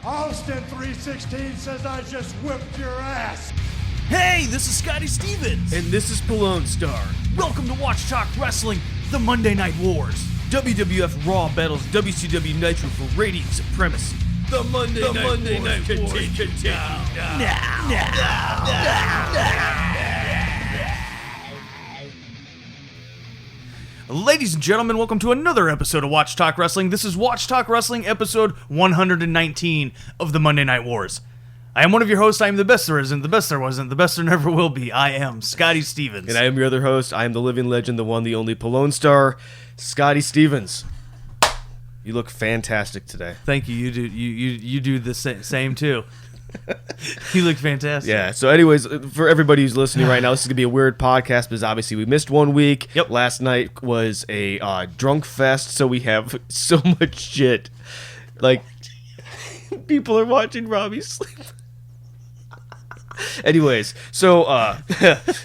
Austin 316 says I just whipped your ass. Hey, this is Scotty Stevens. And this is Lone Star. Welcome to Watch Talk Wrestling, the Monday Night Wars. WWF Raw battles WTW Nitro for rating supremacy. The Monday Night Wars continue now. Ladies and gentlemen, welcome to another episode of Watch Talk Wrestling. This is Watch Talk Wrestling, episode 119 of the Monday Night Wars. I am one of your hosts. I am the best there isn't, the best there wasn't, the best there never will be. I am Scotty Stevens. And I am your other host. I am the living legend, the one, the only Lone Star, Scotty Stevens. You look fantastic today. Thank you. You do the same too. You look fantastic. Yeah, so anyways, for everybody who's listening right now, this is going to be a weird podcast because obviously we missed 1 week. Yep. Last night was a drunk fest, so we have so much shit. Like, people are watching Robbie sleep. Anyways, so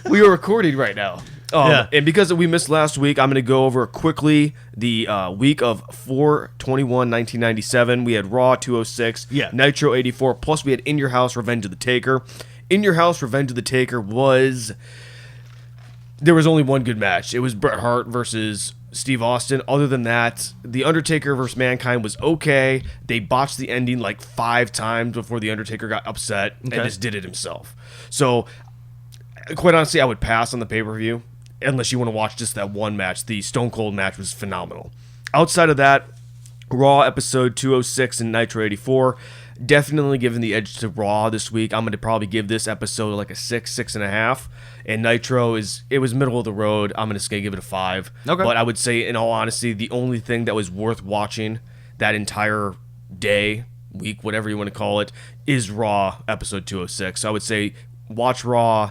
we are recording right now. And because we missed last week, I'm going to go over quickly the week of 4/21/1997. We had Raw 206, Nitro 84, plus we had In Your House, Revenge of the Taker. In Your House, Revenge of the Taker there was only one good match. It was Bret Hart versus Steve Austin. Other than that, The Undertaker versus Mankind was okay. They botched the ending like 5 times before The Undertaker got upset and just did it himself. So, quite honestly, I would pass on the pay-per-view. Unless you want to watch just that one match. The Stone Cold match was phenomenal. Outside of that, Raw episode 206 and Nitro 84, definitely giving the edge to Raw this week. I'm going to probably give this episode like a 6.5. And Nitro, it was middle of the road. I'm just going to give it a 5. Okay. But I would say, in all honesty, the only thing that was worth watching that entire day, week, whatever you want to call it, is Raw episode 206. So I would say watch Raw.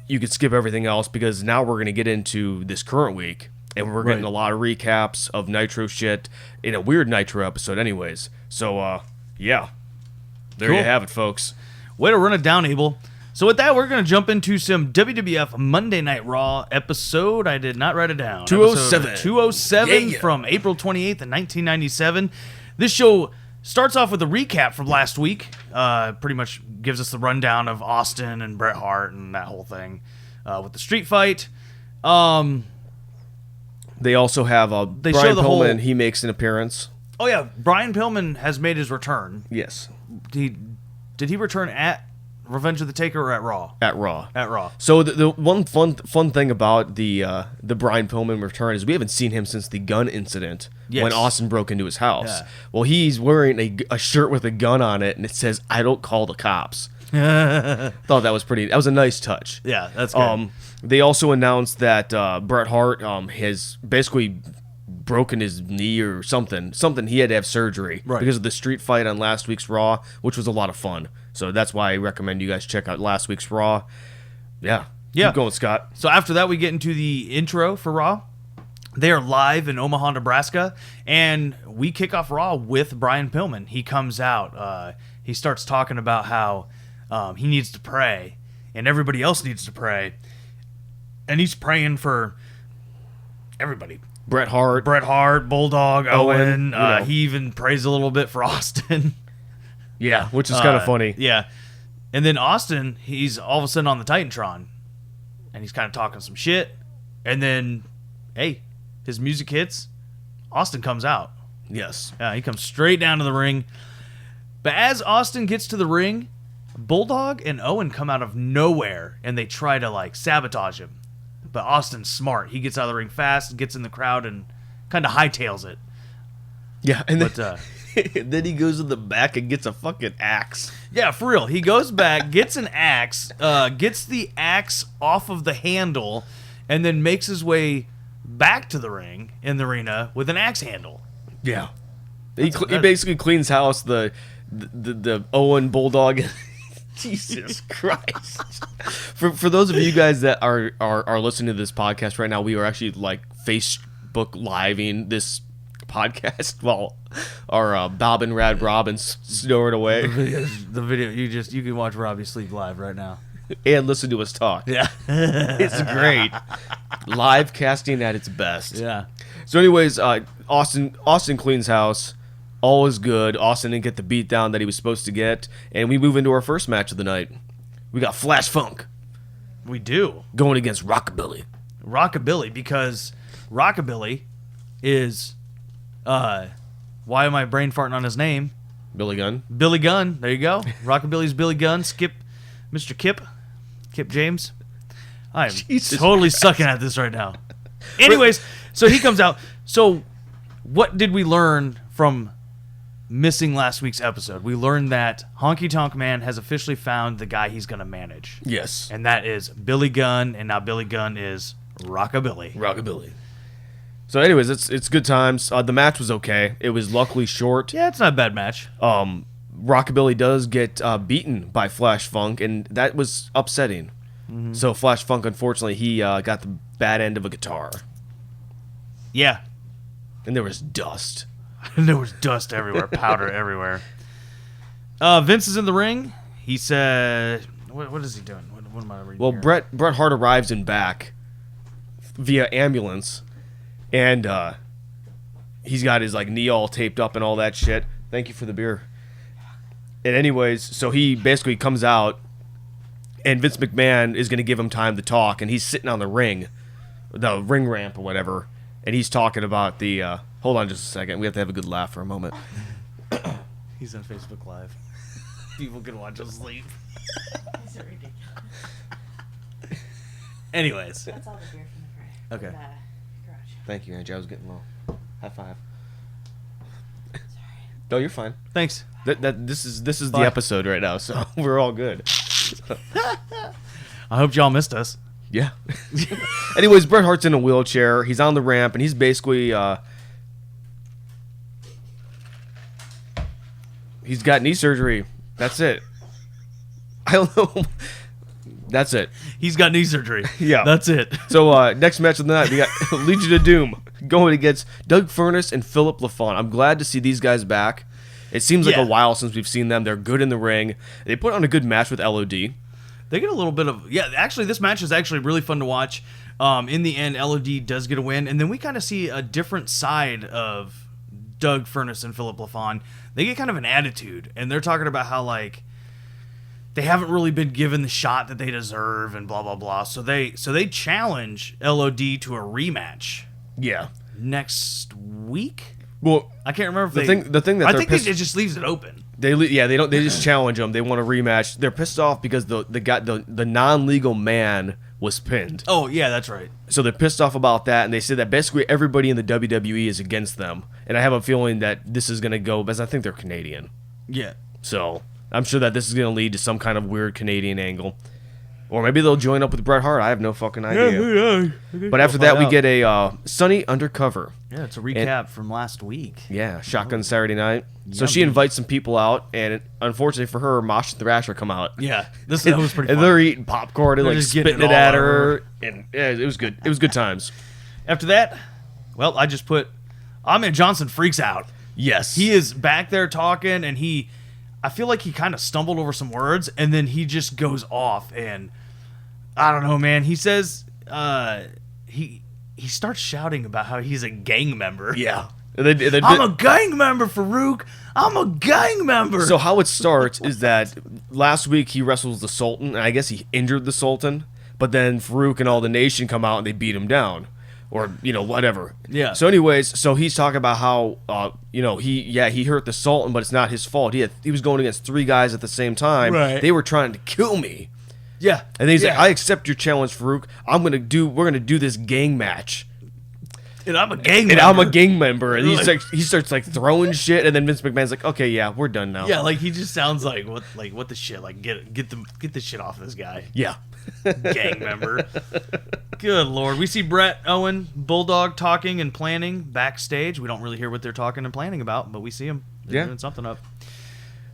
You could skip everything else because now we're going to get into this current week and we're getting a lot of recaps of Nitro shit in a weird Nitro episode anyways. So, yeah. There you have it, folks. Way to run it down, Abel. So with that, we're going to jump into some WWF Monday Night Raw episode. I did not write it down. 207. Episode 207 from April 28th of 1997. This show starts off with a recap from last week. Pretty much gives us the rundown of Austin and Bret Hart and that whole thing with the street fight. They also have Brian Pillman. He makes an appearance. Oh, yeah. Brian Pillman has made his return. Yes. Did he return at Revenge of the Taker or at Raw? At Raw. At Raw. So the one fun thing about the Brian Pillman return is we haven't seen him since the gun incident when Austin broke into his house. Yeah. Well, he's wearing a shirt with a gun on it, and it says, "I don't call the cops." Thought that was a nice touch. Yeah, that's good. They also announced that Bret Hart has basically broken his knee or something. He had to have surgery because of the street fight on last week's Raw, which was a lot of fun. So that's why I recommend you guys check out last week's Raw. Yeah. Keep going, Scott. So after that, we get into the intro for Raw. They are live in Omaha, Nebraska, and we kick off Raw with Brian Pillman. He comes out. He starts talking about how he needs to pray, and everybody else needs to pray. And he's praying for everybody. Bret Hart, Bulldog, Owen. He even prays a little bit for Austin. Yeah, which is kind of funny. Yeah. And then Austin, he's all of a sudden on the Titantron, and he's kind of talking some shit. And then, hey, his music hits. Austin comes out. Yes. He comes straight down to the ring. But as Austin gets to the ring, Bulldog and Owen come out of nowhere, and they try to, sabotage him. But Austin's smart. He gets out of the ring fast, gets in the crowd, and kind of hightails it. Yeah, and then he goes in the back and gets a fucking axe. Yeah, for real. He goes back, gets an axe, gets the axe off of the handle, and then makes his way back to the ring in the arena with an axe handle. Yeah. He basically cleans house the Owen Bulldog. Jesus Christ. For those of you guys that are listening to this podcast right now, we are actually Facebook living this podcast while our Bob and Rad Robbins snoring away. The video you can watch Robbie sleep live right now. And listen to us talk. Yeah. It's great. Live casting at its best. Yeah. So anyways, Austin cleans house. All is good. Austin didn't get the beatdown that he was supposed to get. And we move into our first match of the night. We got Flash Funk We do. going against Rockabilly. Rockabilly, because Rockabilly is, why am I brain farting on his name? Billy Gunn. Billy Gunn. There you go. Rockabilly's Billy Gunn. Mr. Kip James. I'm Jesus totally Christ. sucking at this right now. Anyways, so he comes out. So what did we learn from missing last week's episode? We learned that Honky Tonk Man has officially found the guy he's going to manage. Yes. And that is Billy Gunn, and now Billy Gunn is Rockabilly. Rockabilly. So anyways, it's good times. The match was okay. It was luckily short. Yeah, it's not a bad match. Rockabilly does get beaten by Flash Funk, and that was upsetting. Mm-hmm. So Flash Funk, unfortunately, he got the bad end of a guitar. Yeah. And there was dust. There was dust everywhere, powder everywhere. Vince is in the ring. He said, what is he doing? What am I reading Well, here? Bret Hart arrives in back via ambulance, and he's got his like knee all taped up and all that shit. Thank you for the beer. And anyways, so he basically comes out, and Vince McMahon is going to give him time to talk, and he's sitting on the ring ramp or whatever, and he's talking about the. Hold on just a second. We have to have a good laugh for a moment. He's on Facebook Live. People can watch us sleep. These are ridiculous. Anyways. That's all the beer from the Okay. garage. Thank you, Angie. I was getting low. High five. Sorry. No, you're fine. Thanks. This is the Bye. episode right now, so we're all good. I hope y'all missed us. Yeah. Anyways, Bret Hart's in a wheelchair. He's on the ramp, and he's basically he's got knee surgery. That's it. I don't know. That's it. He's got knee surgery. Yeah. That's it. So next match of the night, we got Legion of Doom going against Doug Furnas and Philip LaFon. I'm glad to see these guys back. It seems like Yeah. a while since we've seen them. They're good in the ring. They put on a good match with LOD. They get a little bit of... Yeah, actually, this match is actually really fun to watch. In the end, LOD does get a win. And then we kind of see a different side of Doug Furnas and Philip LaFon. They get kind of an attitude. And they're talking about how, like, they haven't really been given the shot that they deserve and blah, blah, blah. So they challenge LOD to a rematch Yeah. next week. Well, I can't remember if the thing that I they're think pissed- it just leaves it open. They just challenge them. They want a rematch. They're pissed off because the non-legal man was pinned. Oh, yeah, that's right. So they're pissed off about that, and they said that basically everybody in the WWE is against them. And I have a feeling that this is going to go, because I think they're Canadian. Yeah. So I'm sure that this is going to lead to some kind of weird Canadian angle. Or maybe they'll join up with Bret Hart. I have no fucking idea. But after that, we get a Sunny Undercover. Yeah, it's a recap from last week. Yeah, Shotgun Saturday Night. So Yummy. she invites some people out, and unfortunately for her, Mosh and Thrasher come out. Yeah, that was pretty And fun. they're eating popcorn and They're like just getting spitting it it all at over her. And yeah, it was good. It was good times. After that, well, I just put Ahmed Johnson freaks out. Yes. He is back there talking, and I feel like he kind of stumbled over some words, and then he just goes off, and I don't know, man. He says he starts shouting about how he's a gang member. Yeah. And then, I'm a gang member, Farouk. I'm a gang member. so how it starts is that last week he wrestles the Sultan, and I guess he injured the Sultan, but then Farouk and all the nation come out and they beat him down. Or, whatever. Yeah. So anyways, so he's talking about how, he hurt the Sultan, but it's not his fault. He was going against 3 guys at the same time. Right. They were trying to kill me. yeah. And then he's like, Yeah. I accept your challenge, Farouk. We're gonna do this gang match. And I'm a gang And member. I'm a gang member. And Really? he starts like throwing shit, and then Vince McMahon's like, okay, yeah, we're done now. Yeah, like he just sounds like what the shit? Like get the shit off this guy. Yeah. Gang member. Good lord. We see Brett, Owen, Bulldog talking and planning backstage. We don't really hear what they're talking and planning about, but we see them. They're Yeah. doing something up.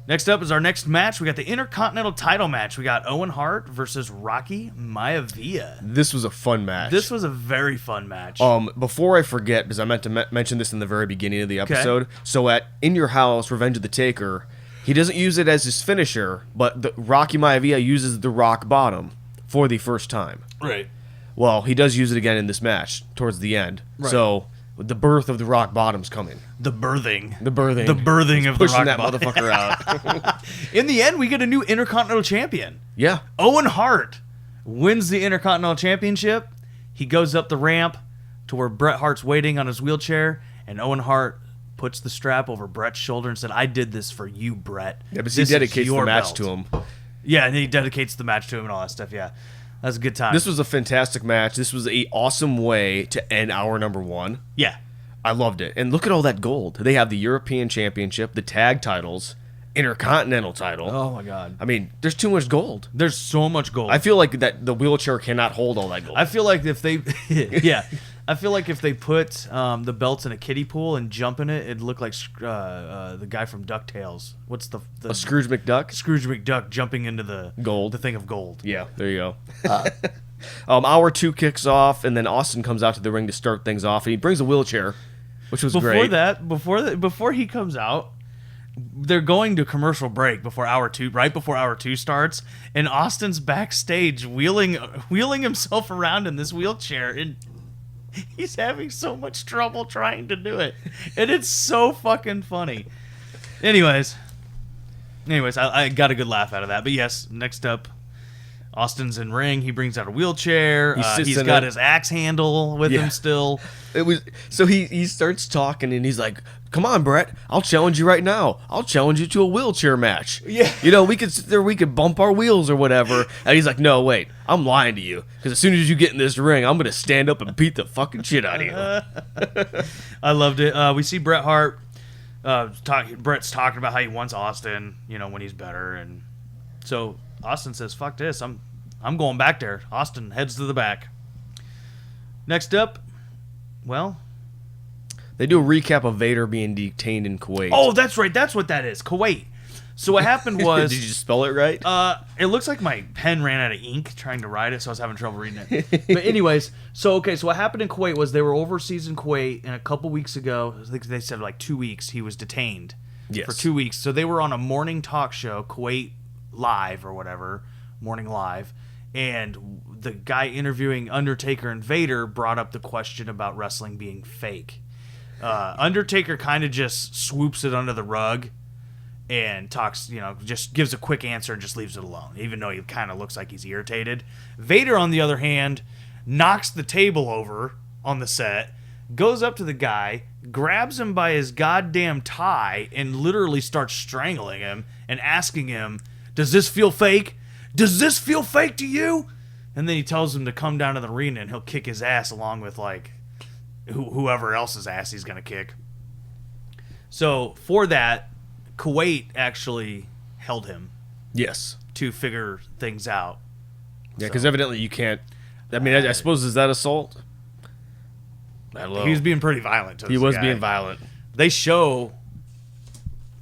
Next up is our next match. We got the Intercontinental title match. We got Owen Hart versus Rocky Maivia. This was a fun match. This was a very fun match. Before I forget, because I meant to mention this in the very beginning of the episode. So at In Your House, Revenge of the Taker, he doesn't use it as his finisher, but Rocky Maivia uses the rock bottom for the first time. Right. Well, he does use it again in this match towards the end. Right. So the birth of the Rock Bottom's coming. The birthing. The birthing. The birthing of the Pushing Rock that Bottom. motherfucker out. In the end, we get a new Intercontinental Champion. Yeah. Owen Hart wins the Intercontinental Championship. He goes up the ramp to where Bret Hart's waiting on his wheelchair, and Owen Hart puts the strap over Bret's shoulder and said, "I did this for you, Bret." Yeah, but This he is dedicates the your match belt." to him. Yeah, and he dedicates the match to him and all that stuff. Yeah, that's a good time. This was a fantastic match. This was a awesome way to end hour number 1. yeah. I loved it. And look at all that gold. They have the European Championship, the tag titles, Intercontinental title. Oh my God. I mean, there's too much gold. There's so much gold. I feel like that the wheelchair cannot hold all that gold. I feel like if they, yeah, I feel like if they put the belts in a kiddie pool and jump in it, it'd look like the guy from DuckTales. What's the a Scrooge McDuck? Scrooge McDuck jumping into the Gold. the thing of gold. Yeah, there you go. Hour 2 kicks off, and then Austin comes out to the ring to start things off, and he brings a wheelchair, which was great. Before he comes out, they're going to commercial break right before hour 2 starts, and Austin's backstage wheeling himself around in this wheelchair, and he's having so much trouble trying to do it, and it's so fucking funny. Anyways, I got a good laugh out of that. But yes, next up, Austin's in ring. He brings out a wheelchair. He's got his axe handle with him still. It was so he starts talking and he's like, "Come on, Bret, I'll challenge you right now. I'll challenge you to a wheelchair match. Yeah. You know, we could sit there, we could bump our wheels or whatever." And he's like, "No, wait, I'm lying to you because as soon as you get in this ring, I'm gonna stand up and beat the fucking shit out of you." I loved it. We see Bret Hart. Bret's talking about how he wants Austin, when he's better, and so Austin says, "Fuck this, I'm going back there." Austin heads to the back. Next up, They do a recap of Vader being detained in Kuwait. oh, that's right, that's what that is, Kuwait. So what happened was, Did you spell it right? it looks like my pen ran out of ink trying to write it, so I was having trouble reading it. But anyways, so what happened in Kuwait was they were overseas in Kuwait, and a couple weeks ago, I think they said like 2 weeks, he was detained for 2 weeks. So they were on a morning talk show, Kuwait Live or whatever, Morning Live, and the guy interviewing Undertaker and Vader brought up the question about wrestling being fake. Undertaker kind of just swoops it under the rug and talks, just gives a quick answer and just leaves it alone, even though he kind of looks like he's irritated. Vader, on the other hand, knocks the table over on the set, goes up to the guy, grabs him by his goddamn tie, and literally starts strangling him and asking him, "Does this feel fake? Does this feel fake to you?" And then he tells him to come down to the arena and he'll kick his ass along with, like, whoever else's ass he's going to kick. So, for that, Kuwait actually held him Yes. to figure things out. Yeah, because evidently you can't. I mean, I suppose, is that assault? I don't know. He was being pretty violent to this He was guy. being violent. They show...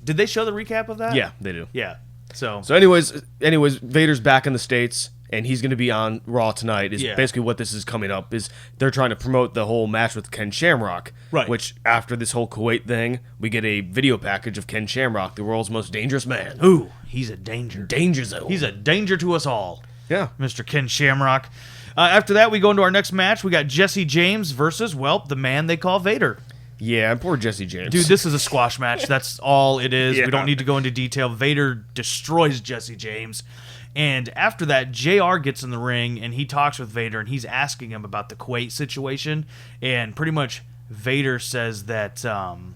Did they show the recap of that? Yeah, they do. Yeah. So anyways, Vader's back in the States, and he's going to be on Raw tonight. Is basically what this is coming up. Is they're trying to promote the whole match with Ken Shamrock. Right. Which, after this whole Kuwait thing, we get a video package of Ken Shamrock, the world's most dangerous man. Ooh, he's a danger. Danger zone. He's a danger to us all. Yeah. Mr. Ken Shamrock. After that, we go into our next match. We got Jesse James versus, the man they call Vader. Yeah, poor Jesse James. Dude, this is a squash match. That's all it is. Yeah. We don't need to go into detail. Vader destroys Jesse James. And after that, JR gets in the ring, and he talks with Vader, and he's asking him about the Kuwait situation. And pretty much Vader says that I'm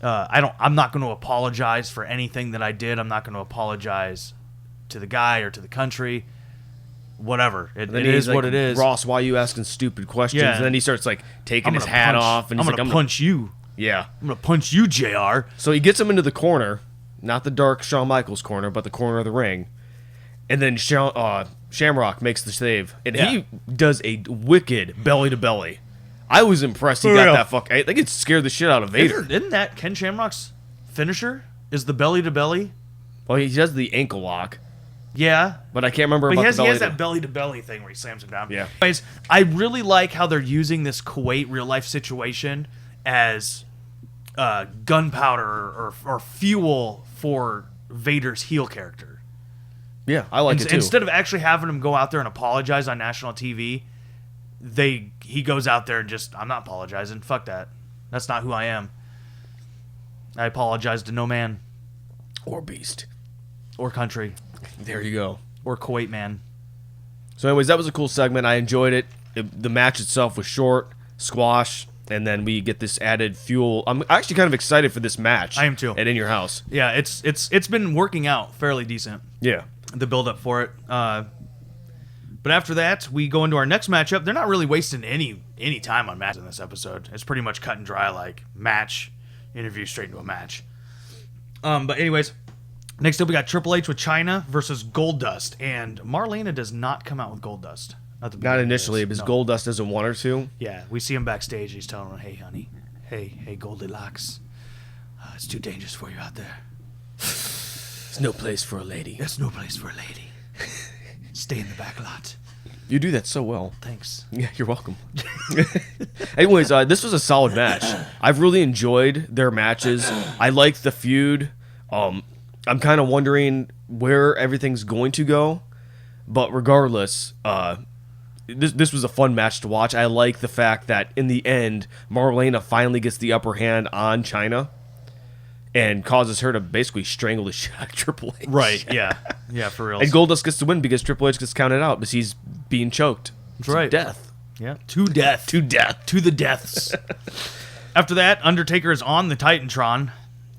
not going to apologize for anything that I did. I'm not going to apologize to the guy or to the country. Whatever. It is like, what it is. "Ross, why are you asking stupid questions?" Yeah. And then he starts taking his hat off, and he's I'm going to punch you. Yeah. I'm going to punch you, JR. So he gets him into the corner, not the dark Shawn Michaels corner, but the corner of the ring. And then Shamrock makes the save, and he does a wicked belly to belly. I was impressed he got that fuck. I think it scared the shit out of Vader. Isn't that Ken Shamrock's finisher? Is the belly to belly? Well, he does the ankle lock, Yeah. but I can't remember But about he has the belly. that belly to belly thing where he slams him down. Yeah. Anyways, I really like how they're using this Kuwait real life situation as gunpowder or fuel for Vader's heel character. Yeah, I like it too. Instead of actually having him go out there and apologize on national TV, he goes out there and just, I'm not apologizing. Fuck that. That's not who I am. I apologize to no man. Or beast. Or country. There you go. Or Kuwait man. So anyways, that was a cool segment. I enjoyed it. The match itself was short, squash, and then we get this added fuel. I'm actually kind of excited for this match. I am too. At In Your House. Yeah, it's been working out fairly decent. Yeah. The build up for it. But after that, we go into our next matchup. They're not really wasting any time on matches in this episode. It's pretty much cut and dry, like match, interview, straight into a match. But anyways, next up we got Triple H with China versus Goldust, and Marlena does not come out with Goldust. Not initially, because Goldust isn't one or two. Yeah, we see him backstage. He's telling her, "Hey, honey, hey, Goldilocks, it's too dangerous for you out there. There's no place for a lady. There's no place for a lady. Stay in the back lot." You do that so well. Thanks. Yeah, you're welcome. Anyways, this was a solid match. I've really enjoyed their matches. I like the feud. I'm kind of wondering where everything's going to go, but regardless, this was a fun match to watch. I like the fact that in the end, Marlena finally gets the upper hand on China and causes her to basically strangle the shit out of Triple H. Right, yeah. Yeah, for real. And Goldust gets to win because Triple H gets counted out because he's being choked. That's right. Death. Yeah. To death. To death. To the deaths. After that, Undertaker is on the Titantron,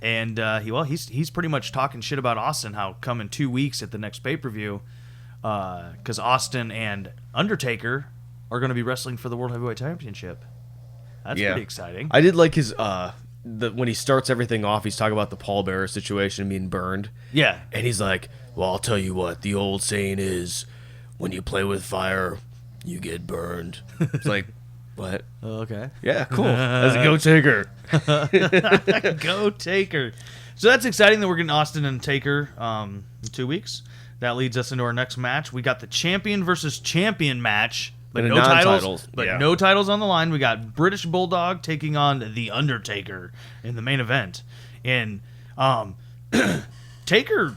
and he's pretty much talking shit about Austin, how come in 2 weeks at the next pay-per-view, because Austin and Undertaker are going to be wrestling for the World Heavyweight Championship. That's pretty exciting. I did like his when he starts everything off, he's talking about the pallbearer situation being burned. Yeah. And he's like, well, I'll tell you what, the old saying is, when you play with fire, you get burned. It's like, what? Okay. Yeah, cool. That's a Go Taker. Go Taker. So that's exciting that we're getting Austin and Taker in 2 weeks. That leads us into our next match. We got the champion versus champion match. But And no non-titles, titles. But yeah. no titles on the line. We got British Bulldog taking on the Undertaker in the main event. And Taker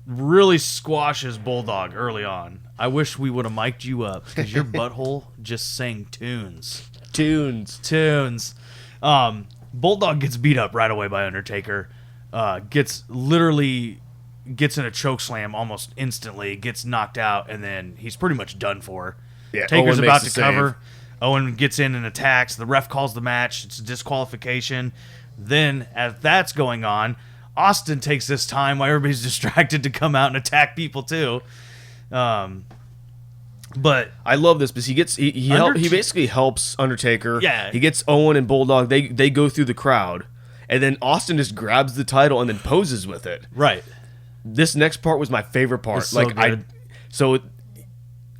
really squashes Bulldog early on. I wish we would have mic'd you up because your butthole just sang tunes. Tunes. Bulldog gets beat up right away by Undertaker. Gets in a choke slam almost instantly. Gets knocked out, and then he's pretty much done for. Yeah, Taker's Owen about makes to the cover. save. Owen gets in and attacks. The ref calls the match. It's a disqualification. Then, as that's going on, Austin takes this time while everybody's distracted to come out and attack people too. But I love this because he basically helps Undertaker. Yeah. He gets Owen and Bulldog. They go through the crowd, and then Austin just grabs the title and then poses with it. right, This next part was my favorite part. It's so good.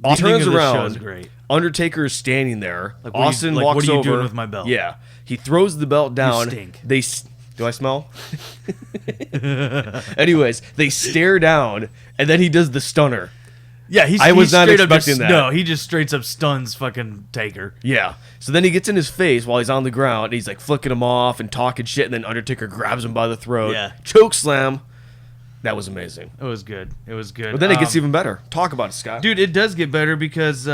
He turns of this show around. is great. Undertaker is standing there. Like, what are you- Austin like, walks what are you over. doing with my belt? Yeah, he throws the belt down. stink. Do I smell? Anyways, they stare down, and then he does the stunner. Yeah, I was not straight up expecting just, that. No, he just straight up stuns fucking Taker. Yeah. So then he gets in his face while he's on the ground. And he's like flicking him off and talking shit, and then Undertaker grabs him by the throat. Yeah. Choke slam. That was amazing. It was good. It was good. But then it gets even better. Talk about it, Scott. Dude, it does get better because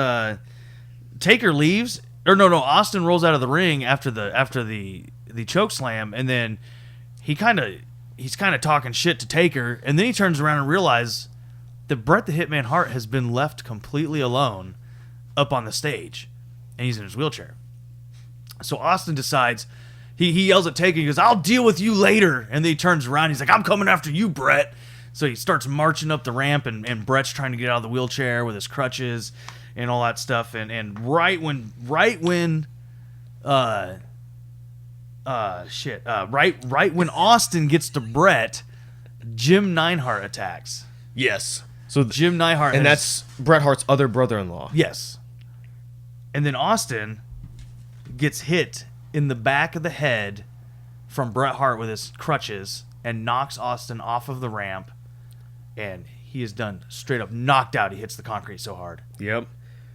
Taker leaves, or no, Austin rolls out of the ring after the choke slam, and then he's kind of talking shit to Taker, and then he turns around and realizes that Bret the Hitman Hart has been left completely alone up on the stage, and he's in his wheelchair. So Austin decides. He yells at Taker. He goes, "I'll deal with you later." And then he turns around. He's like, "I'm coming after you, Bret." So he starts marching up the ramp, and Bret's trying to get out of the wheelchair with his crutches and all that stuff. And right when Austin gets to Bret, Jim Neidhart attacks. Yes. So Jim Neidhart, and that's Bret Hart's other brother-in-law. yes. And then Austin gets hit in the back of the head from Bret Hart with his crutches and knocks Austin off of the ramp, and he is done straight up knocked out. He hits the concrete so hard. Yep.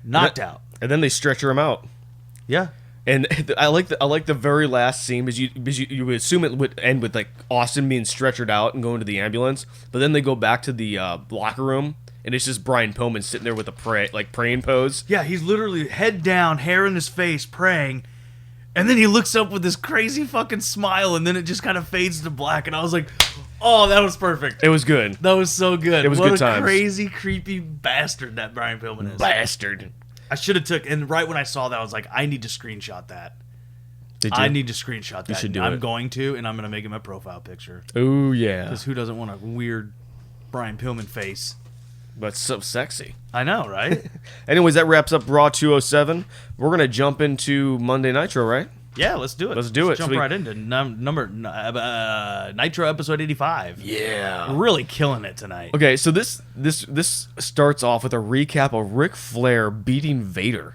Knocked out. And then they stretcher him out. Yeah. And I like the very last scene because you would assume it would end with like Austin being stretchered out and going to the ambulance, but then they go back to the locker room and it's just Brian Pillman sitting there with a praying pose. Yeah, he's literally head down, hair in his face, praying. And then he looks up with this crazy fucking smile, and then it just kind of fades to black. And I was like, oh, that was perfect. It was good. That was so good. It was what good a times. crazy, creepy bastard that Brian Pillman is. Bastard. I should have took, and right when I saw that, I was like, I need to screenshot that. Did you? I need to screenshot that. You should do I'm it. going to, and I'm going to make it my profile picture. Oh, yeah. Because who doesn't want a weird Brian Pillman face? But so sexy. I know, right? Anyways, that wraps up Raw 207. We're going to jump into Monday Nitro, right? Yeah, let's do it. Let's do it. Jump So we- right into Nitro episode 85. Yeah. Really killing it tonight. Okay, so this starts off with a recap of Ric Flair beating Vader.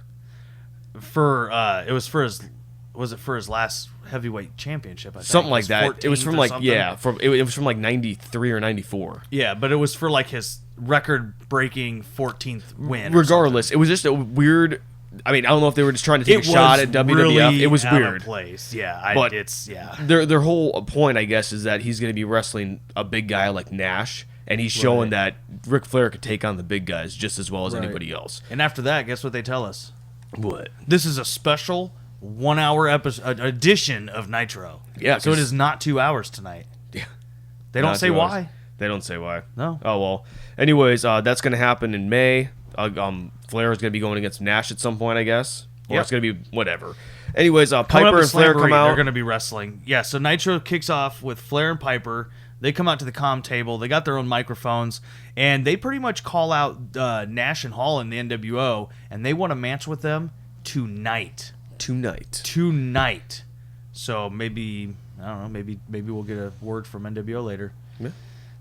It was for his last heavyweight championship? I think. Something like that. It was 14th from or like something. it was from like 93 or 94. Yeah, but it was for like his record-breaking 14th win. or Regardless, it was just a weird. I mean, I don't know if they were just trying to take something. a shot was at WWF. really It was out weird. of place. Yeah, But- yeah. Their whole point, I guess, is that he's going to be wrestling a big guy like Nash, and he's showing that Ric Flair could take on the big guys just as well as Right. anybody else. And after that, guess what they tell us? What? This is a special 1 hour episode edition of Nitro. Yeah, so it 'cause- is not 2 hours tonight. Yeah. They don't Not say 2 hours. why. They don't say why. No. Oh well. Anyways, that's going to happen in May. Flair is going to be going against Nash at some point, I guess. Or Yep. it's going to be whatever. Anyways, Coming up Piper at and Flair Slamboree, come out. They're going to be wrestling. Yeah, so Nitro kicks off with Flair and Piper. They come out to the comm table. They got their own microphones, and they pretty much call out Nash and Hall in the NWO, and they want a match with them tonight. Tonight. So maybe, I don't know, maybe we'll get a word from NWO later. Yeah.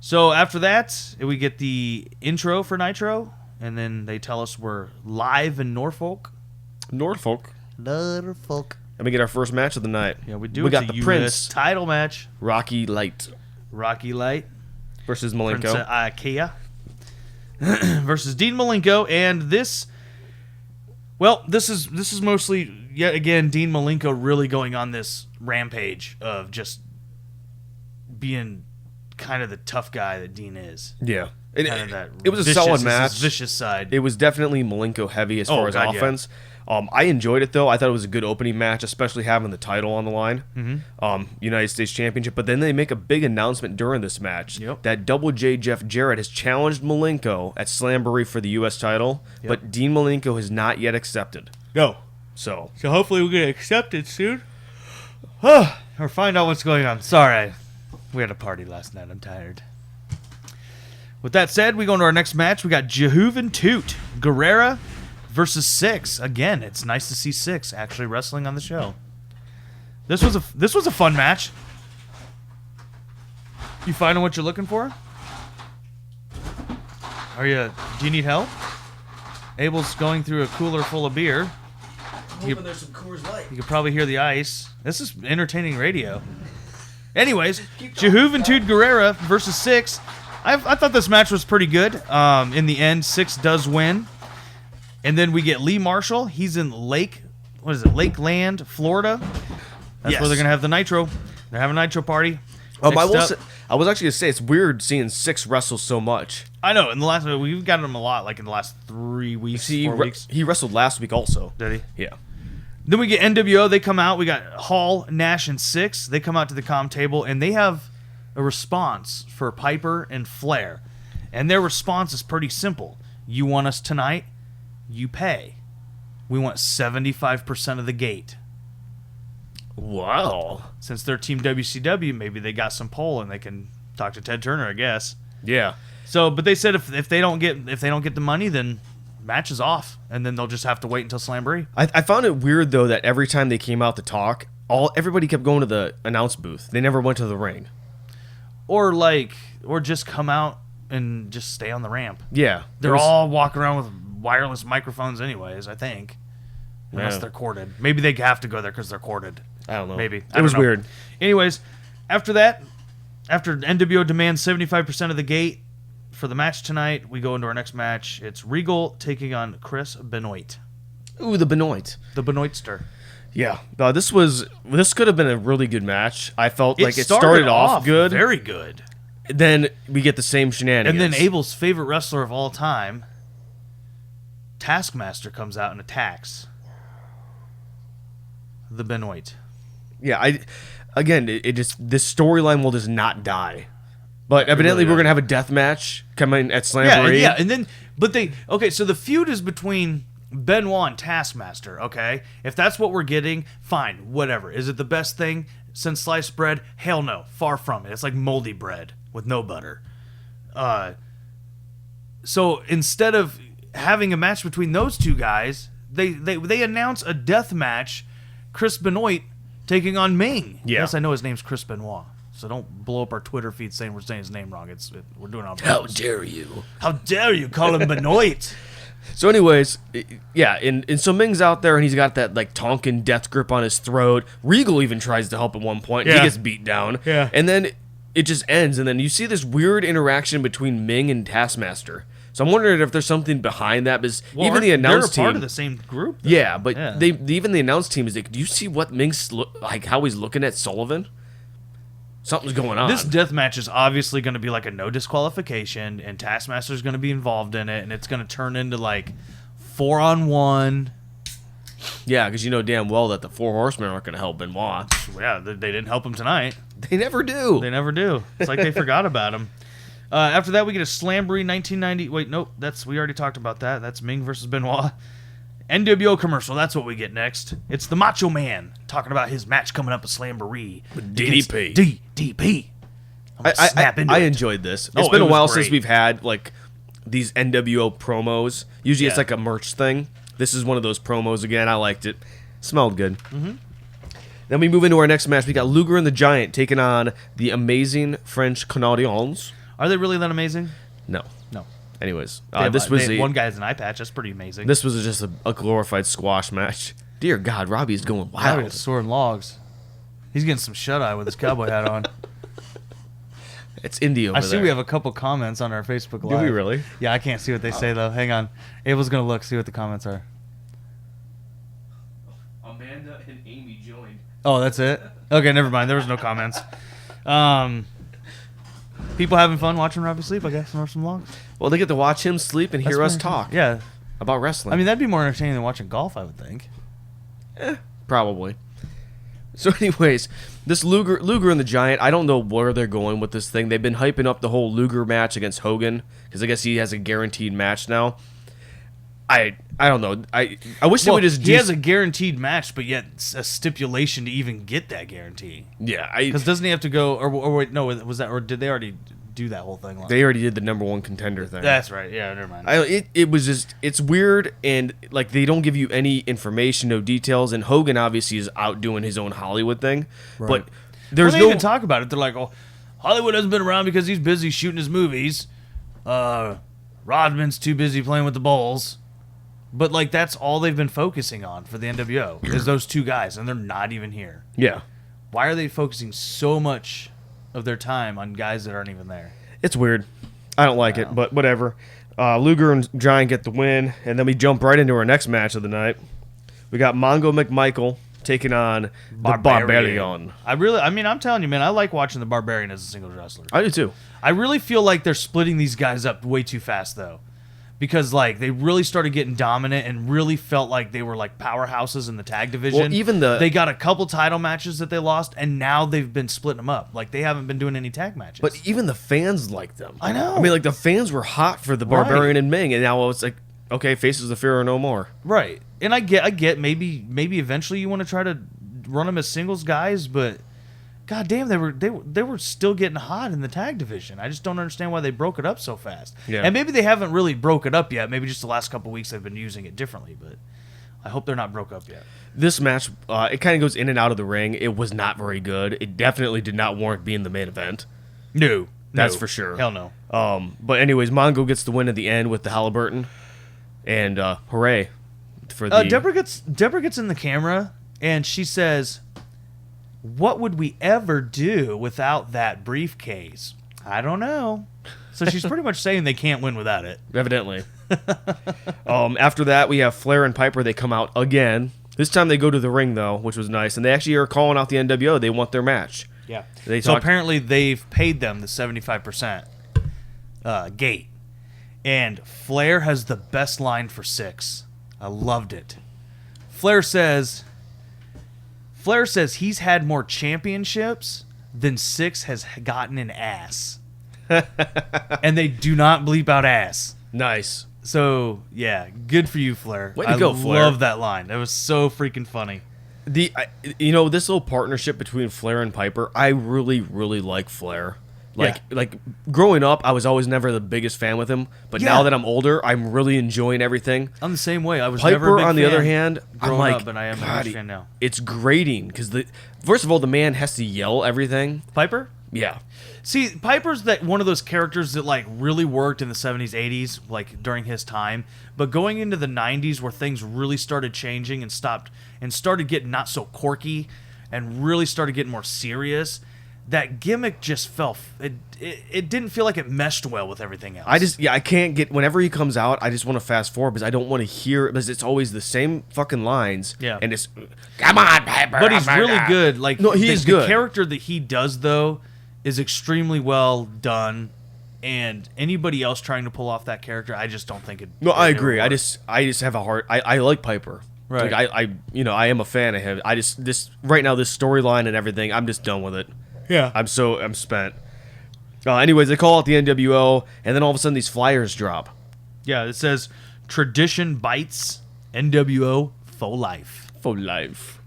So after that, we get the intro for Nitro, and then they tell us we're live in Norfolk. Norfolk. Norfolk. And we get our first match of the night. Yeah, we do. We It's got a the US Prince, title match. Rocky Light Rocky Light versus Prince Malenko. Ikea versus Dean Malenko, and this is mostly yet again Dean Malenko really going on this rampage of just being kind of the tough guy that Dean is. Yeah. It, Kind of that it was a vicious- solid his match. vicious side. It was definitely Malenko heavy as far as God, yeah. offense. I enjoyed it though. I thought it was a good opening match, especially having the title on the line, United States Championship. But then they make a big announcement during this match that Double J Jeff Jarrett has challenged Malenko at Slamboree for the U.S. title, but Dean Malenko has not yet accepted. Go. So hopefully we'll get accepted soon. Or find out what's going on. Sorry, we had a party last night. I'm tired. With that said, we go into our next match. We got Juventud Guerrera versus Six. Again, it's nice to see Six actually wrestling on the show. This was a fun match. You finding what you're looking for? Do you need help? Abel's going through a cooler full of beer. I'm hoping there's some Coors Light. You can probably hear the ice. This is entertaining radio. Anyways, Juventud Guerrera versus Six. I thought this match was pretty good. In the end, Six does win. And then we get Lee Marshall. He's in Lakeland, Florida. That's where they're going to have the Nitro. They're having a Nitro party. I Next up- was actually going to say, it's weird seeing Six wrestle so much. I know. In the last, we've gotten him a lot, like in the last 3 weeks, See, 4 weeks. he wrestled last week also. Did he? Yeah. Then we get NWO. They come out. We got Hall, Nash, and Six. They come out to the comm table, and they have a response for Piper and Flair. And their response is pretty simple. You want us tonight? You pay. We want 75% of the gate. Wow. Since they're Team WCW, maybe they got some pull and they can talk to Ted Turner, I guess. Yeah. So, but they said if they don't get the money, then match is off, and then they'll just have to wait until Slamboree. I found it weird though that every time they came out to talk, everybody kept going to the announce booth. They never went to the ring. Or just come out and just stay on the ramp. Yeah. They're all walking around with wireless microphones anyways, I think. Unless Yeah. they're corded. Maybe they have to go there because they're corded. I don't know. Maybe. It I don't was know. weird. Anyways, after that, after NWO demands 75% of the gate for the match tonight, we go into our next match. It's Regal taking on Chris Benoit. Ooh, the Benoit. The Benoitster. Yeah. This could have been a really good match. I felt like it started off good. Very good. Then we get the same shenanigans. And then Abel's favorite wrestler of all time, Taskmaster, comes out and attacks the Benoit. Yeah, it just this storyline will just not die. But evidently we're gonna have a death match coming at Slamboree. Yeah, and then so the feud is between Benoit and Taskmaster. Okay, if that's what we're getting, fine, whatever. Is it the best thing since sliced bread? Hell no, far from it. It's like moldy bread with no butter. So instead of having a match between those two guys, they announce a death match. Chris Benoit taking on Ming. Yeah. Yes, I know his name's Chris Benoit. So don't blow up our Twitter feed saying we're saying his name wrong. We're doing it on purpose. How dare you? How dare you call him Benoit? So anyways, yeah, and so Ming's out there and he's got that like Tonkin death grip on his throat. Regal even tries to help at one point. Yeah. He gets beat down. Yeah. And then it just ends, and then you see this weird interaction between Ming and Taskmaster. So I'm wondering if there's something behind that, because even the announce team, they're a part of the same group. Though. yeah, but Yeah. even the announce team is like, do you see what Ming's like? How he's looking at Sullivan? Something's going on. This death match is obviously going to be like a no disqualification, and Taskmaster's going to be involved in it, and it's going to turn into like 4-on-1. Yeah, because you know damn well that the Four Horsemen aren't going to help Benoit. Yeah, they didn't help him tonight. They never do. They never do. It's like they forgot about him. After that, we get a Slamboree 1990. Wait, nope. We already talked about that. That's Ming versus Benoit. NWO commercial. That's what we get next. It's the Macho Man talking about his match coming up at Slamboree With DDP. DDP. I enjoyed this. It's Oh, been it a was while great. since we've had like these NWO promos. Usually it's Yeah. like a merch thing. This is one of those promos again. I liked it. Smelled good. Mm-hmm. Then we move into our next match. We got Luger and the Giant taking on the amazing French Canadiens. Are they really that amazing? No. No. Anyways, One guy has an eye patch. That's pretty amazing. This was just a glorified squash match. Dear God, Robbie's going Wow, wild. he's soaring logs. He's getting some shut eye with his cowboy hat on. It's Indy over I there. see we have a couple comments on our Facebook Live. Do we really? Yeah, I can't see what they say though. Hang on. Abel's gonna look, see what the comments are. Amanda and Amy joined. Oh, that's it? Okay, never mind. There was no comments. People having fun watching Robbie sleep, I guess, or some logs. Well, they get to watch him sleep and hear That's us pretty cool. talk Yeah. about wrestling. I mean, that'd be more entertaining than watching golf, I would think. Probably. So, anyways, this Luger and the Giant, I don't know where they're going with this thing. They've been hyping up the whole Luger match against Hogan, because I guess he has a guaranteed match now. I don't know. I wish they would just he has a guaranteed match, but yet a stipulation to even get that guarantee. Yeah, Because doesn't he have to go? Or wait, no, was that? Or did they already do that whole thing? they already did the number one contender thing. That's right. Yeah, never mind. It was just, it's weird, and like they don't give you any information, no details, and Hogan obviously is out doing his own Hollywood thing, but there's they no even talk about it. They're like, "Oh, Hollywood hasn't been around because he's busy shooting his movies. Rodman's too busy playing with the Bulls." But like that's all they've been focusing on for the NWO is those two guys, and they're not even here. Yeah, Why are they focusing so much of their time on guys that aren't even there? it's weird. I don't like it, but whatever. Luger and Giant get the win, and then we jump right into our next match of the night. We got Mongo McMichael taking on the Barbarian. I'm telling you, man, I like watching the Barbarian as a singles wrestler. I do too. I really feel like they're splitting these guys up way too fast, though. Because, like, they really started getting dominant and really felt like they were, like, powerhouses in the tag division. Well, even they got a couple title matches that they lost, and now they've been splitting them up. Like, they haven't been doing any tag matches. But even the fans like them. I know. I mean, like, the fans were hot for the Barbarian and Ming, and now it's like, okay, Faces of Fear are no more. Right. And I get maybe eventually you want to try to run them as singles guys, but god damn, they were still getting hot in the tag division. I just don't understand why they broke it up so fast. Yeah. And maybe they haven't really broke it up yet. Maybe just the last couple weeks they've been using it differently, but I hope they're not broke up yet. This match, it kind of goes in and out of the ring. It was not very good. It definitely did not warrant being the main event. No. That's for sure. Hell no. But anyways, Mongo gets the win at the end with the Halliburton, and hooray for the. Deborah gets in the camera and she says, "What would we ever do without that briefcase?" I don't know. So she's pretty much saying they can't win without it. Evidently. After that, we have Flair and Piper. They come out again. This time they go to the ring, though, which was nice. And they actually are calling out the NWO. They want their match. Yeah. They So talked- apparently they've paid them the 75% gate. And Flair has the best line for 6. I loved it. Flair says he's had more championships than 6 has gotten an ass. And they do not bleep out ass. Nice. So, yeah, good for you, Flair. Way to go, Flair. I love that line. That was so freaking funny. This little partnership between Flair and Piper, I really, really like Flair. Like growing up, I was always never the biggest fan with him, but Yeah. now that I'm older, I'm really enjoying everything. I'm the same way. I was never a Piper, big on the fan other hand, I'm growing like, up, but I am a God, huge fan now. it's grating because first of all, the man has to yell everything. Piper? Yeah, See, Piper's one of those characters that like really worked in the 70s, 80s, like during his time. But going into the 90s, where things really started changing and started getting not so quirky, and really started getting more serious, that gimmick just fell. It didn't feel like it meshed well with everything else. I can't get whenever he comes out. I just want to fast forward because I don't want to hear because it's always the same fucking lines. Yeah. and it's come on, Piper. But he's really good. Like No, he is good. The character that he does though is extremely well done. And anybody else trying to pull off that character, I just don't think it. No, I it agree. would I work. just have a heart. I like Piper. Right. Like I am a fan of him. This right now, this storyline and everything, I'm just done with it. Yeah. I'm spent. Anyways, they call out the NWO, and then all of a sudden these flyers drop. Yeah, it says tradition bites, NWO for life. For life.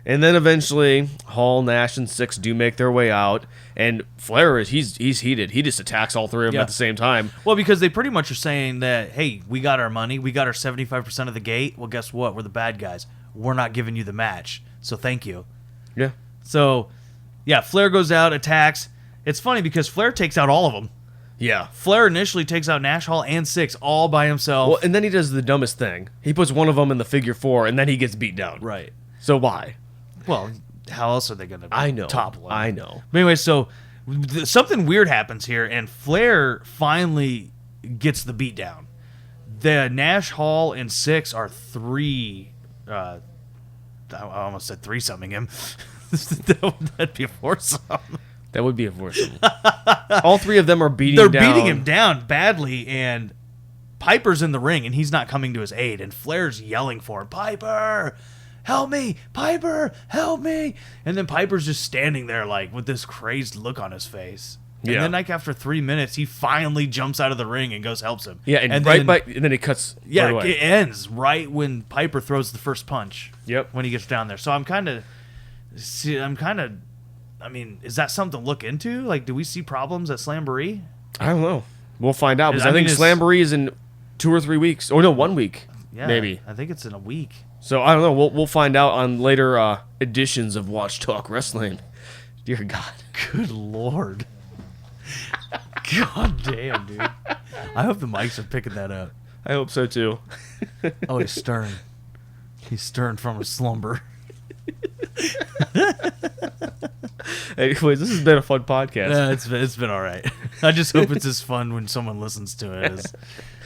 And then eventually, Hall, Nash, and Six do make their way out, and Flair he's heated. He just attacks all three of them Yeah. at the same time. Well, because they pretty much are saying that, hey, we got our money, we got our 75% of the gate. Well, guess what? We're the bad guys. We're not giving you the match, so thank you. Yeah. So, yeah, Flair goes out, attacks. It's funny because Flair takes out all of them. Yeah. Flair initially takes out Nash, Hall, and Six all by himself. Well, and then he does the dumbest thing. He puts one of them in the figure 4, and then he gets beat down. right. So why? Well, how else are they going to I know. topple him? I know. But anyway, so something weird happens here, and Flair finally gets the beat down. The Nash, Hall, and Six are I almost said threesoming him. That'd be a foursome. That would be a foursome. All three of them are beating They're down. beating him down badly, and Piper's in the ring, and he's not coming to his aid, and Flair's yelling for him, Piper, help me, Piper, help me. And then Piper's just standing there like with this crazed look on his face. And Yeah. then like after 3 minutes, he finally jumps out of the ring and goes helps him. Yeah, and then, and then it cuts yeah, right away. it ends right when Piper throws the first punch. Yep. When he gets down there. So I mean, is that something to look into? Like, do we see problems at Slamboree? I don't know. We'll find out. Because I I mean, think it's- Slamboree is in 2 or 3 weeks. Or no, 1 week. Yeah, Maybe. I think it's in a week. So I don't know. We'll find out on later editions of Watch Talk Wrestling. Dear God. Good lord. God damn, dude. I hope the mics are picking that up. I hope so too. Oh, he's stirring. He's stirring from a slumber. Anyways, this has been a fun podcast. Yeah, it's been all right. I just hope it's as fun when someone listens to it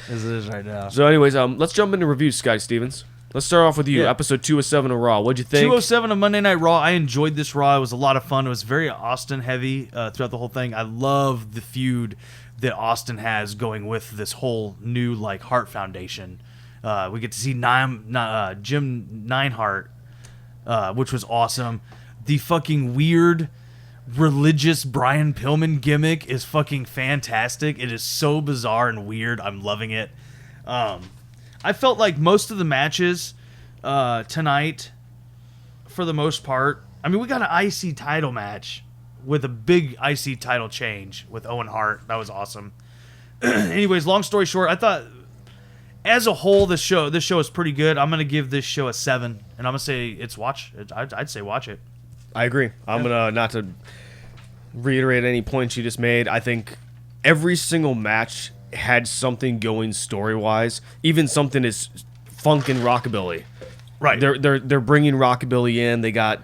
as it is right now. So anyways, let's jump into reviews, Sky Stevens. Let's start off with you. Yeah. Episode 207 of Raw. What'd you think? 207 of Monday Night Raw. I enjoyed this Raw. It was a lot of fun. It was very Austin heavy throughout the whole thing. I love the feud that Austin has going with this whole new like Hart Foundation. We get to see Jim Neidhart, which was awesome. The fucking weird religious Brian Pillman gimmick is fucking fantastic. It is so bizarre and weird. I'm loving it. I felt like most of the matches tonight, for the most part, I mean, we got an IC title match with a big IC title change with Owen Hart. That was awesome. Anyways, long story short, I thought as a whole, this show is pretty good. I'm gonna give this show a 7, and I'm gonna say I'd say watch it. I agree. I'm gonna not to reiterate any points you just made. I think every single match had something going story wise, even something as funk and rockabilly. Right. They're bringing rockabilly in. They got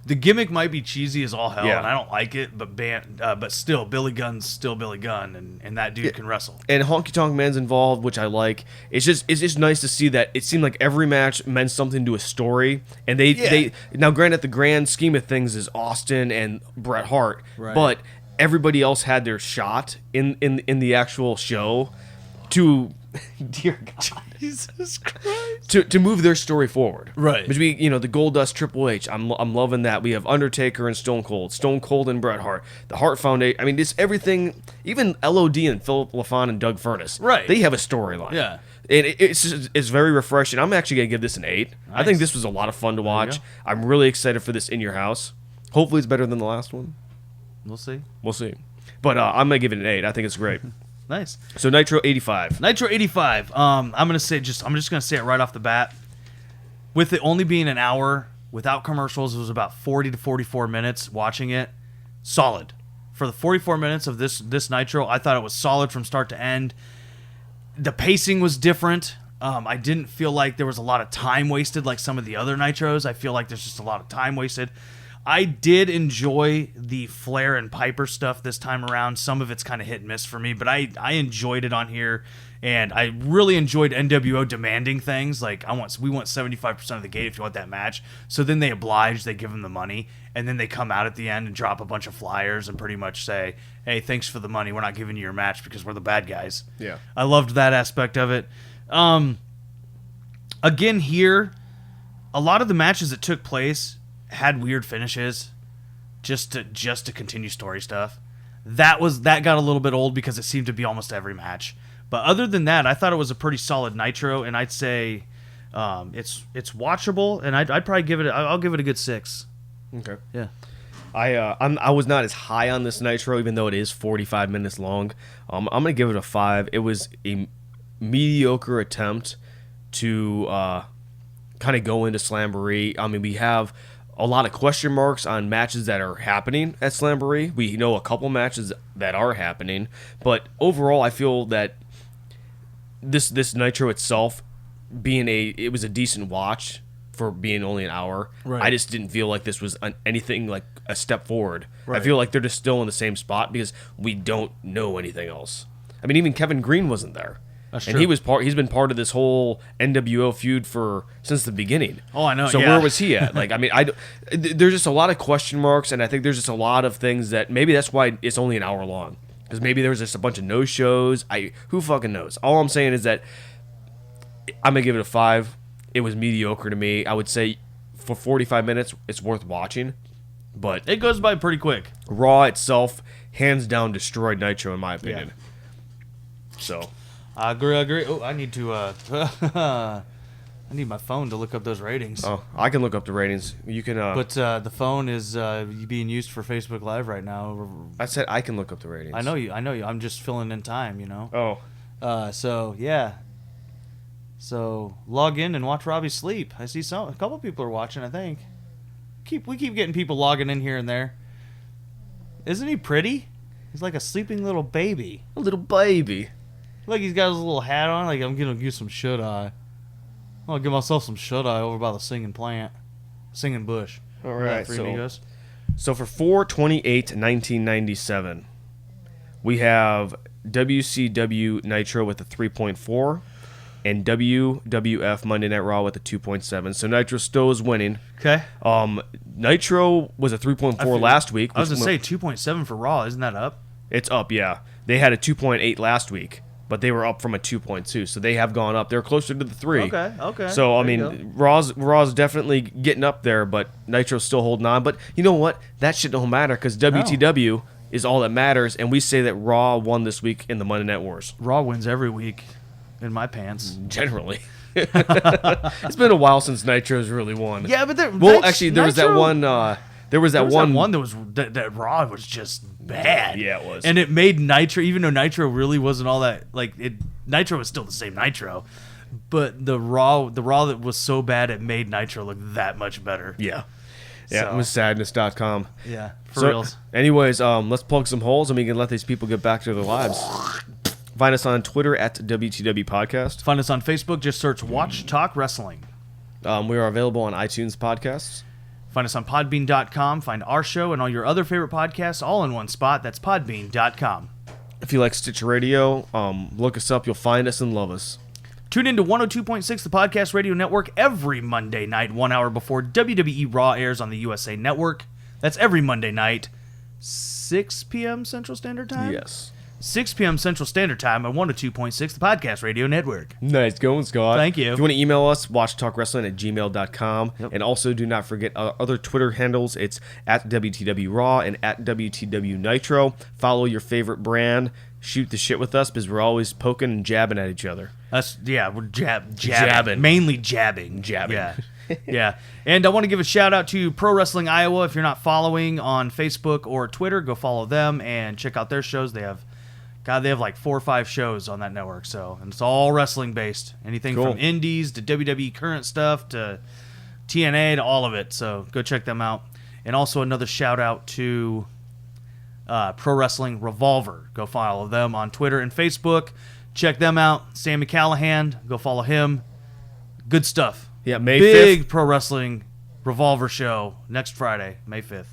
The gimmick might be cheesy as all hell, Yeah. and I don't like it, but still, Billy Gunn's still Billy Gunn, and that dude can wrestle. And Honky Tonk Man's involved, which I like. It's just nice to see that it seemed like every match meant something to a story. And they now, granted, the grand scheme of things is Austin and Bret Hart, Right. but everybody else had their shot in the actual show to, dear God, Jesus Christ. to move their story forward. Right. Between, the Goldust Triple H, I'm loving that. We have Undertaker and Stone Cold and Bret Hart, the Hart Foundation. I mean, it's everything. Even LOD and Philip LaFon and Doug Furness. Right. They have a storyline. Yeah. And it's very refreshing. I'm actually gonna give this an 8. I think Nice. this was a lot of fun to watch. go. I'm really excited for this In Your House. Hopefully, it's better than the last one. We'll see. We'll see. But I'm gonna give it an 8. I think it's great. Nice. So Nitro 85. Nitro 85. I'm just gonna say it right off the bat. With it only being an hour without commercials, it was about 40 to 44 minutes watching it. Solid. For the 44 minutes of this Nitro, I thought it was solid from start to end. The pacing was different. I didn't feel like there was a lot of time wasted like some of the other Nitros. I feel like there's just a lot of time wasted. I did enjoy the Flair and Piper stuff this time around. Some of it's kind of hit and miss for me, but I enjoyed it on here, and I really enjoyed NWO demanding things like we want 75% of the gate if you want that match. So then they oblige, they give them the money, and then they come out at the end and drop a bunch of flyers and pretty much say, "Hey, thanks for the money. We're not giving you your match because we're the bad guys." Yeah. I loved that aspect of it. Again, here, a lot of the matches that took place had weird finishes, just to continue story stuff. That got a little bit old because it seemed to be almost every match. But other than that, I thought it was a pretty solid Nitro, and I'd say it's watchable, and I'd probably give it. I'll give it a good 6. Okay. Yeah. I was not as high on this Nitro, even though it is 45 minutes long. I'm gonna give it a 5. It was a mediocre attempt to kind of go into Slamboree. I mean, we have a lot of question marks on matches that are happening at Slamboree. We know a couple matches that are happening, but overall, I feel that this Nitro itself, it was a decent watch for being only an hour. Right. I just didn't feel like this was anything like a step forward. Right. I feel like they're just still in the same spot because we don't know anything else. I mean, even Kevin Green wasn't there. That's and true. he's been part of this whole NWO feud since the beginning. Oh, I know, So yeah. where was he at? Like, I mean, there's just a lot of question marks, and I think there's just a lot of things that maybe that's why it's only an hour long, because maybe there was just a bunch of no shows. Who fucking knows? All I'm saying is that I'm gonna give it a 5. It was mediocre to me. I would say for 45 minutes, it's worth watching, but It goes by pretty quick. Raw itself, hands down, destroyed Nitro in my opinion. So. I agree. Oh, I need to. I need my phone to look up those ratings. Oh, I can look up the ratings. You can. But the phone is being used for Facebook Live right now. I said I can look up the ratings. I know you. I'm just filling in time, Oh, So yeah. So log in and watch Robbie sleep. I see a couple people are watching. I think. We keep getting people logging in here and there. Isn't he pretty? He's like a sleeping little baby. a little baby. Like he's got his little hat on. Like I'm gonna give some shut eye. I'll give myself some shut eye over by the singing bush. All Remember that right, Three so- Amigos? So for 4/28/1997, we have WCW Nitro with a 3.4, and WWF Monday Night Raw with a 2.7. So Nitro still is winning. Okay. Nitro was a 3.4 last week. I was which gonna say 2.7 for Raw. Isn't that up? It's up, yeah. They had a 2.8 last week, but they were up from a 2.2, so they have gone up. They're closer to the 3. Okay. So I There you mean, Raw's definitely getting up there, but Nitro's still holding on. But you know what? That shit don't matter because WTW is all that matters, and we say that Raw won this week in the Monday Night Wars. Raw wins every week, in my pants. Generally, it's been a while since Nitro's really won. Yeah, but Actually, there was that one. There was that one. That Raw was just bad. Yeah, it was. And it made Nitro, even though Nitro really wasn't all that Nitro was still the same Nitro, but the Raw that was so bad it made Nitro look that much better. Yeah. Yeah, So- it was sadness.com. Yeah, for So, reals. anyways, let's plug some holes and we can let these people get back to their lives. Find us on Twitter at WTW Podcast. Find us on Facebook. Just search Watch Talk Wrestling. We are available on iTunes podcasts. Find us on podbean.com. Find our show and all your other favorite podcasts all in one spot. That's podbean.com. If you like Stitcher Radio, look us up. You'll find us and love us. Tune in to 102.6, the Podcast Radio Network, every Monday night, 1 hour before WWE Raw airs on the USA Network. That's every Monday night, 6 p.m. Central Standard Time? Yes. 6 p.m. Central Standard Time on 102.6, the Podcast Radio Network. Nice going, Scott. Thank you. If you want to email us, watchtalkwrestling@gmail.com. Yep. And also do not forget other Twitter handles. It's at WTW Raw and at WTW Nitro. Follow your favorite brand. Shoot the shit with us because we're always poking and jabbing at each other. We're jabbing. Jabbing. Mainly jabbing. Jabbing. Yeah. Yeah. And I want to give a shout out to Pro Wrestling Iowa. If you're not following on Facebook or Twitter, go follow them and check out their shows. They have like 4 or 5 shows on that network. So, and it's all wrestling based. Anything Cool. from indies to WWE current stuff to TNA to all of it. So go check them out. And also another shout out to Pro Wrestling Revolver. Go follow them on Twitter and Facebook. Check them out. Sammy Callahan. Go follow him. Good stuff. Yeah, May Big 5th. Pro Wrestling Revolver show next Friday, May 5th.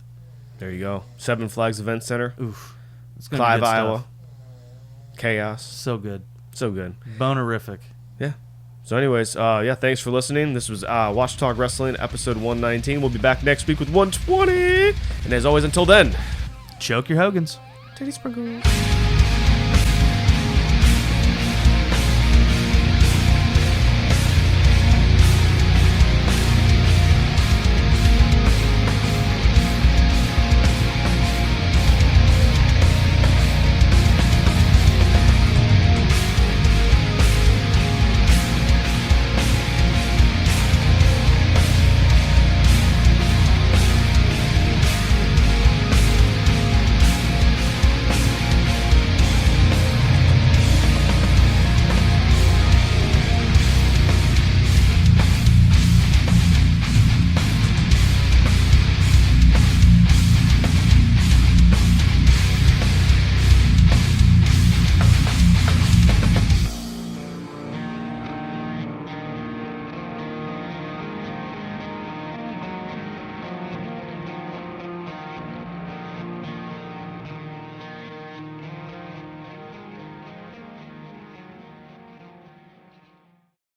There you go. Seven Flags Event Center. Oof. It's gonna be Clive, good stuff. Iowa. Chaos. So good. So good. Bonerific. Yeah. So anyways, thanks for listening. This was Watch Talk Wrestling, episode 119. We'll be back next week with 120. And as always, until then, Choke your Hogans. Teddy Sprinkles.